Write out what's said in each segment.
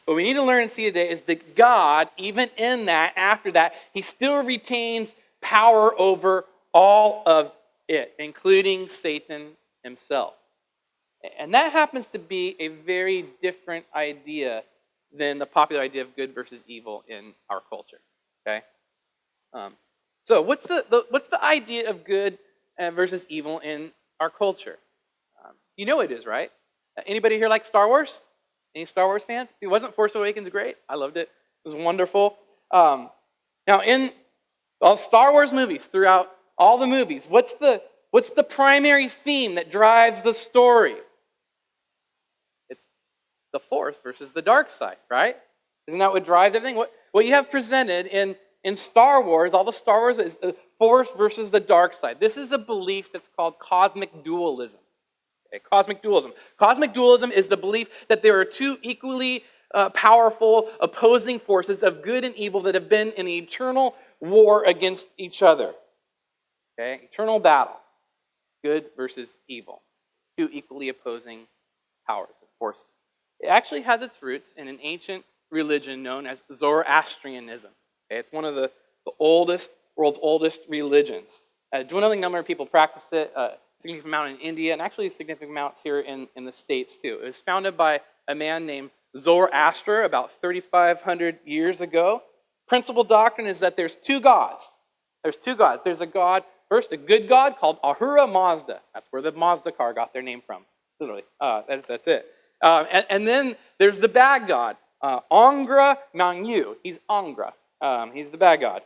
what we need to learn and see today is that God, even in that, after that, he still retains power over all of it, including Satan himself. And that happens to be a very different idea than the popular idea of good versus evil in our culture. Okay, so what's the idea of good versus evil in our culture? You know it is, right? Anybody here like Star Wars? Any Star Wars fans? It wasn't Force Awakens great? I loved it. It was wonderful. Now, in all Star Wars movies, throughout all the movies, what's the primary theme that drives the story? It's the Force versus the dark side, right? Isn't that what drives everything? What you have presented in Star Wars, all the Star Wars, is the Force versus the dark side. This is a belief that's called cosmic dualism. Okay, cosmic dualism. Cosmic dualism is the belief that there are two equally powerful opposing forces of good and evil that have been in eternal war against each other. Okay, eternal battle. Good versus evil. Two equally opposing powers of forces. It actually has its roots in an ancient religion known as Zoroastrianism. Okay, it's one of the world's oldest religions. A dwindling number of people practice it. Significant amount in India, and actually significant amounts here in the States too. It was founded by a man named Zoroaster about 3,500 years ago. Principal doctrine is that there's two gods. There's two gods. There's a god, first a good god called Ahura Mazda. That's where the Mazda car got their name from. Literally, that's it. And then there's the bad god, Angra Mainyu. He's Angra. He's the bad god.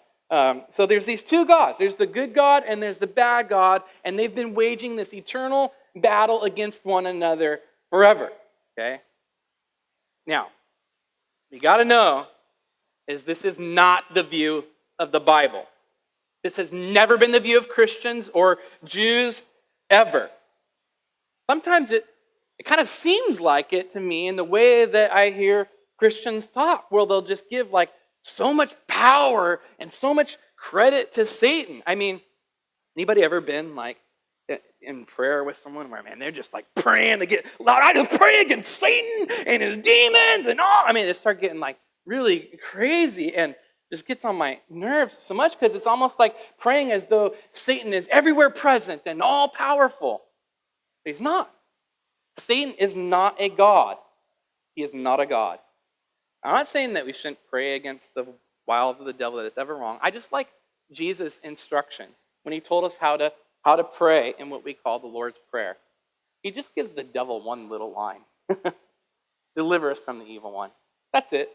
So there's these two gods. There's the good God and there's the bad God, and they've been waging this eternal battle against one another forever. Okay? Now, you got to know is this is not the view of the Bible. This has never been the view of Christians or Jews ever. Sometimes it kind of seems like it to me in the way that I hear Christians talk, where they'll just give like so much power and so much credit to Satan. I mean, anybody ever been like in prayer with someone where, man, they're just like praying to get loud. I just pray against Satan and his demons and all. I mean, they start getting like really crazy and just gets on my nerves so much because it's almost like praying as though Satan is everywhere present and all powerful. But he's not. Satan is not a god. He is not a god. I'm not saying that we shouldn't pray against the wiles of the devil, that it's ever wrong. I just like Jesus' instructions when he told us how to pray in what we call the Lord's Prayer. He just gives the devil one little line. Deliver us from the evil one. That's it.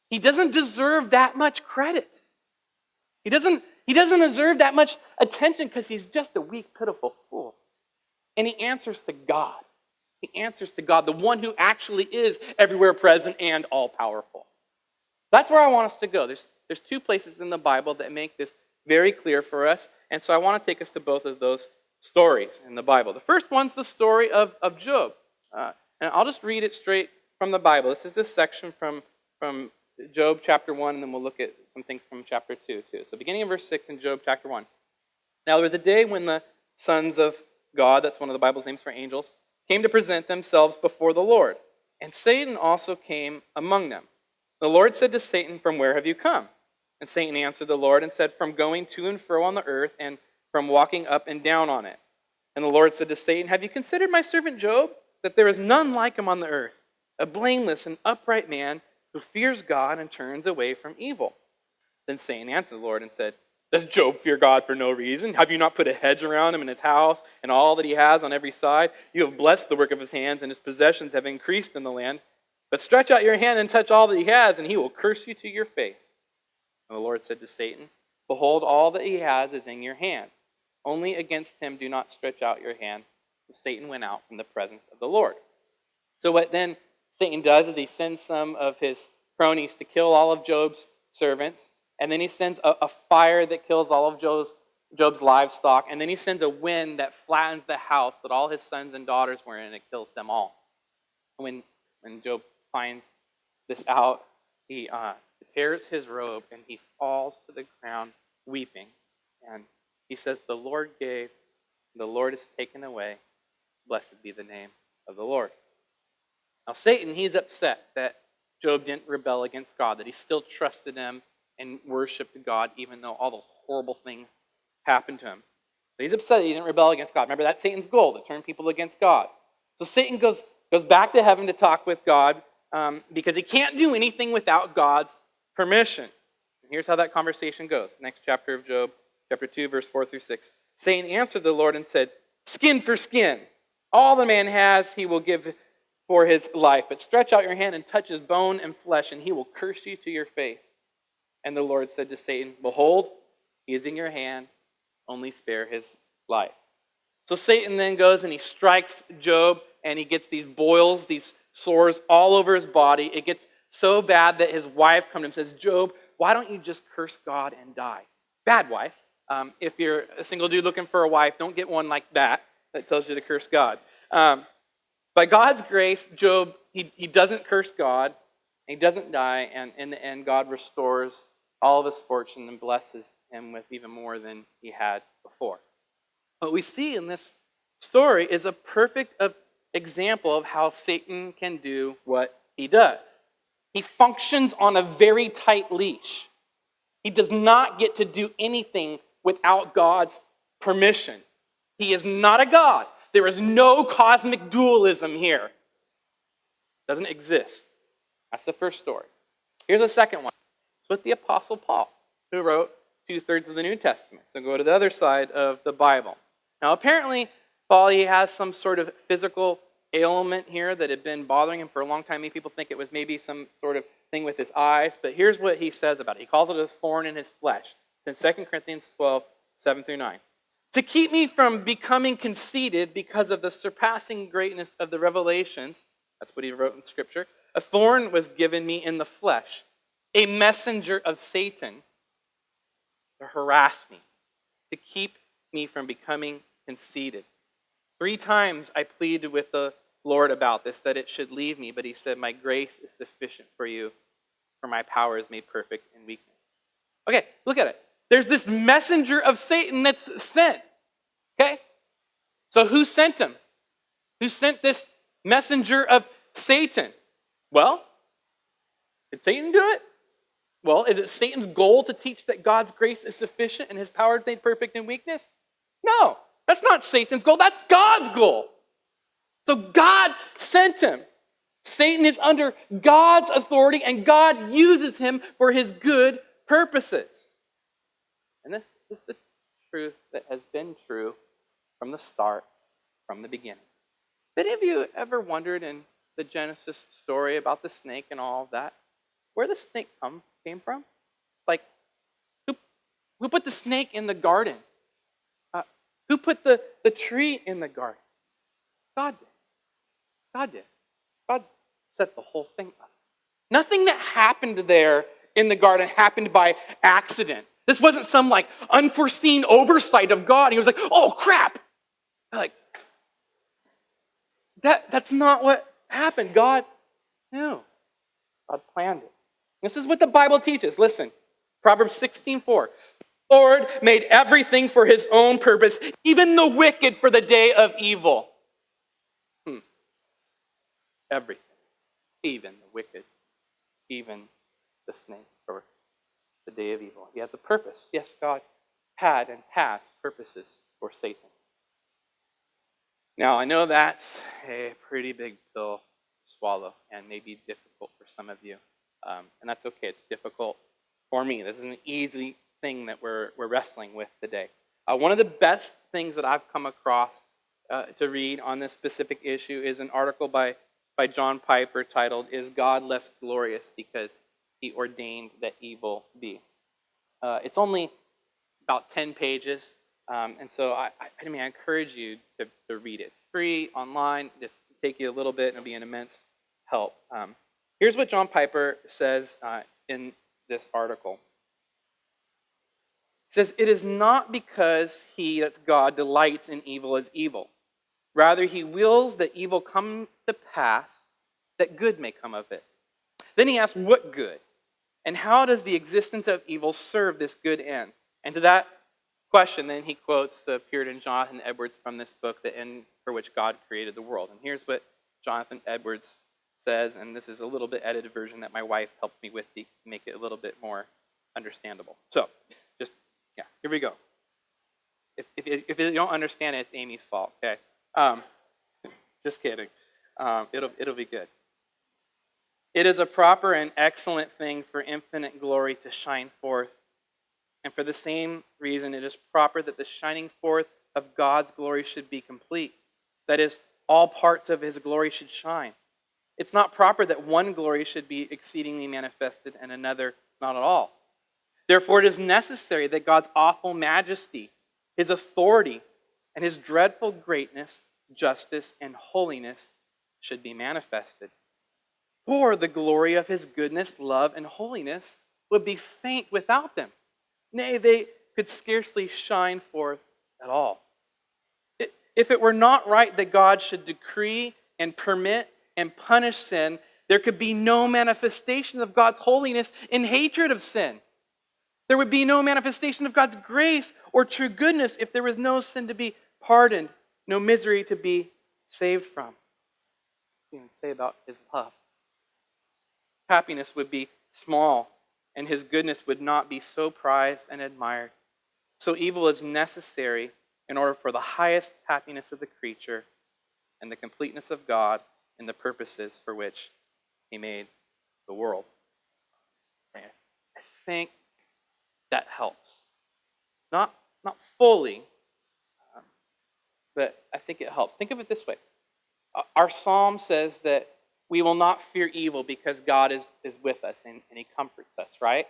He doesn't deserve that much credit. He doesn't deserve that much attention because he's just a weak, pitiful fool. And he answers to God. He answers to God, the one who actually is everywhere present and all-powerful. That's where I want us to go. There's two places in the Bible that make this very clear for us, and so I want to take us to both of those stories in the Bible. The first one's the story of Job, and I'll just read it straight from the Bible. This is this section from Job chapter 1, and then we'll look at some things from chapter 2 too. So beginning in verse 6 in Job chapter 1. Now there was a day when the sons of God, that's one of the Bible's names for angels, came to present themselves before the Lord. And Satan also came among them. The Lord said to Satan, "From where have you come?" And Satan answered the Lord and said, "From going to and fro on the earth and from walking up and down on it." And the Lord said to Satan, "Have you considered my servant Job, that there is none like him on the earth, a blameless and upright man who fears God and turns away from evil?" Then Satan answered the Lord and said, "Does Job fear God for no reason? Have you not put a hedge around him and his house and all that he has on every side? You have blessed the work of his hands, and his possessions have increased in the land. But stretch out your hand and touch all that he has, and he will curse you to your face." And the Lord said to Satan, "Behold, all that he has is in your hand. Only against him do not stretch out your hand." So Satan went out from the presence of the Lord. So what then Satan does is he sends some of his cronies to kill all of Job's servants. And then he sends a fire that kills all of Job's livestock. And then he sends a wind that flattens the house that all his sons and daughters were in, and it kills them all. When Job finds this out, he tears his robe and he falls to the ground weeping. And he says, "The Lord gave, the Lord has taken away. Blessed be the name of the Lord." Now Satan, he's upset that Job didn't rebel against God, that he still trusted him and worshiped God even though all those horrible things happened to him. But he's upset that he didn't rebel against God. Remember, that's Satan's goal, to turn people against God. So Satan goes back to heaven to talk with God because he can't do anything without God's permission. And here's how that conversation goes. Next chapter of Job, chapter 2, verse 4 through 6. Satan answered the Lord and said, "Skin for skin. All the man has he will give for his life. But stretch out your hand and touch his bone and flesh, and he will curse you to your face." And the Lord said to Satan, "Behold, he is in your hand. Only spare his life." So Satan then goes and he strikes Job, and he gets these boils, these sores all over his body. It gets so bad that his wife comes to him and says, "Job, why don't you just curse God and die?" Bad wife. If you're a single dude looking for a wife, don't get one like that tells you to curse God. By God's grace, Job, he doesn't curse God, and he doesn't die, and in the end, God restores all of his fortune and blesses him with even more than he had before. What we see in this story is a perfect example of how Satan can do what he does. He functions on a very tight leash. He does not get to do anything without God's permission. He is not a God. There is no cosmic dualism here. It doesn't exist. That's the first story. Here's the second one. It's with the Apostle Paul, who wrote 2/3 of the New Testament. So go to the other side of the Bible. Now, apparently, Paul, he has some sort of physical ailment here that had been bothering him for a long time. Many people think it was maybe some sort of thing with his eyes, but here's what he says about it. He calls it a thorn in his flesh. It's in 2 Corinthians 12, 7 through 9. "To keep me from becoming conceited because of the surpassing greatness of the revelations," that's what he wrote in Scripture, "a thorn was given me in the flesh, a messenger of Satan to harass me, to keep me from becoming conceited. 3 times I pleaded with the Lord about this, that it should leave me, but he said, 'My grace is sufficient for you, for my power is made perfect in weakness.'" Okay, look at it. There's this messenger of Satan that's sent. Okay? So who sent him? Who sent this messenger of Satan? Well, did Satan do it? Well, is it Satan's goal to teach that God's grace is sufficient and his power is made perfect in weakness? No, that's not Satan's goal. That's God's goal. So God sent him. Satan is under God's authority, and God uses him for his good purposes. And this is the truth that has been true from the start, from the beginning. Have any of you ever wondered in the Genesis story about the snake and all of that, where the snake came from? Like, who put the snake in the garden? Who put the tree in the garden? God did. God did. God set the whole thing up. Nothing that happened there in the garden happened by accident. This wasn't some like unforeseen oversight of God. He was like, "Oh crap!" Like that's not what happened. God knew. God planned it. This is what the Bible teaches. Listen, Proverbs 16:4. "The Lord made everything for his own purpose, even the wicked for the day of evil." Everything. Even the wicked. Even the snake for the day of evil. He has a purpose. Yes, God had and has purposes for Satan. Now, I know that's a pretty big pill to swallow and maybe difficult for some of you. And that's okay. It's difficult for me. This is an easy thing that we're wrestling with today. One of the best things that I've come across to read on this specific issue is an article by John Piper titled, "Is God Less Glorious Because He Ordained That Evil Be?" It's only about 10 pages, and so I encourage you to read it. It's free, online, just take you a little bit, and it'll be an immense help. Here's what John Piper says in this article. He says, "It is not because he," that's God, "delights in evil as evil. Rather, he wills that evil come to pass, that good may come of it." Then he asks, what good? And how does the existence of evil serve this good end? And to that question, then he quotes the Puritan Jonathan Edwards from this book, "The End for Which God Created the World." And here's what Jonathan Edwards says, and this is a little bit edited version that my wife helped me with to make it a little bit more understandable. So, here we go. If you don't understand it, it's Amy's fault, okay? Just kidding. It'll be good. It is a proper and excellent thing for infinite glory to shine forth. And for the same reason, it is proper that the shining forth of God's glory should be complete. That is, all parts of his glory should shine. It's not proper that one glory should be exceedingly manifested and another not at all. Therefore, it is necessary that God's awful majesty, his authority, and his dreadful greatness, justice, and holiness should be manifested. For the glory of his goodness, love, and holiness would be faint without them. Nay, they could scarcely shine forth at all. If it were not right that God should decree and permit and punish sin, there could be no manifestation of God's holiness in hatred of sin. There would be no manifestation of God's grace or true goodness if there was no sin to be pardoned, no misery to be saved from. You can say about his love. Happiness would be small, and his goodness would not be so prized and admired. So evil is necessary in order for the highest happiness of the creature and the completeness of God and the purposes for which he made the world. I think that helps. Not fully, but I think it helps. Think of it this way. Our psalm says that we will not fear evil because God is with us and he comforts us, right?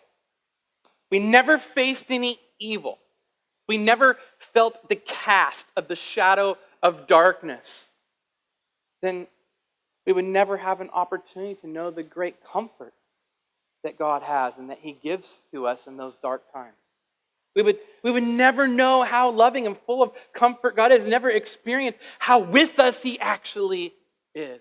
We never faced any evil. We never felt the cast of the shadow of darkness. Then we would never have an opportunity to know the great comfort that God has and that he gives to us in those dark times. We would never know how loving and full of comfort God is, never experienced how with us he actually is.